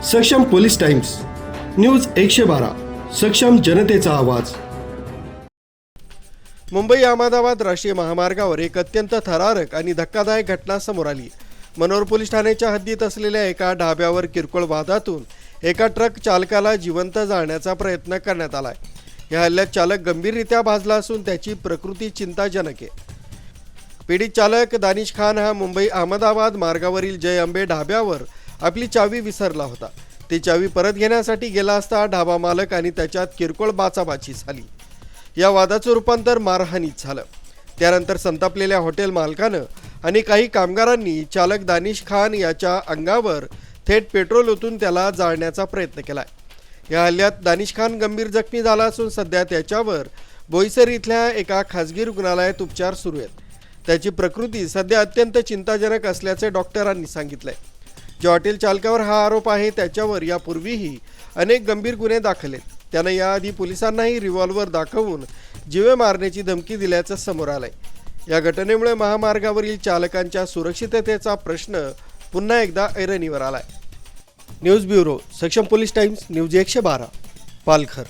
सक्षम police times, news 112, सक्षम जनतेचा आवाज। मुंबई अहमदाबाद राष्ट्रीय महामार्गावर एक अत्यंत थरारक आणि धक्कादायक घटना समोर आली। मनोर पोलीस ठाण्याच्या हद्दीत असलेल्या एका ढाब्यावर किरकोळ वादातून एका ट्रक चालकाला जिवंत जाळण्याचा प्रयत्न करण्यात आलाय। या हल्ल्यात चालक गंभीररित्या भाजला असून त्याची प्रकृती चिंताजनक आहे। पीडित चालक दानिश खान हा मुंबई अहमदाबाद मार्गावरील जय अंबे ढाब्यावर आपली चावी विसरला होता। ती चावी परत घेण्यासाठी गेला असता ढाबा मालक आणि त्याच्यात किरकोळ बाचाबाची झाली। या वादाचं रूपांतर मारहाणीत झालं। त्यानंतर संतापलेल्या हॉटेल मालकानं आणि काही कामगारांनी चालक दानिश खान याच्या अंगावर थेट पेट्रोल ओतून त्याला जाळण्याचा प्रयत्न केलाय। या हल्ल्यात दानिश खान गंभीर जखमी झाला असून सध्या त्याच्यावर बोईसर इथल्या एका खासगी रुग्णालयात उपचार सुरू आहेत। त्याची प्रकृती सध्या अत्यंत चिंताजनक असल्याचे डॉक्टरांनी सांगितलंय। ज्या हॉटेल चालकावर हा आरोप आहे त्याच्यावर यापूर्वीही अनेक गंभीर गुन्हे दाखल आहेत। त्याने याआधी पोलिसांनाही रिव्हॉल्वर दाखवून जीवे मारण्याची धमकी दिल्याचं समोर आलंय। या घटनेमुळे महामार्गावरील चालकांच्या सुरक्षिततेचा प्रश्न पुन्हा एकदा ऐरणीवर आलाय। न्यूज ब्युरो, सक्षम पोलीस टाइम्स, न्यूज 112, पालघर।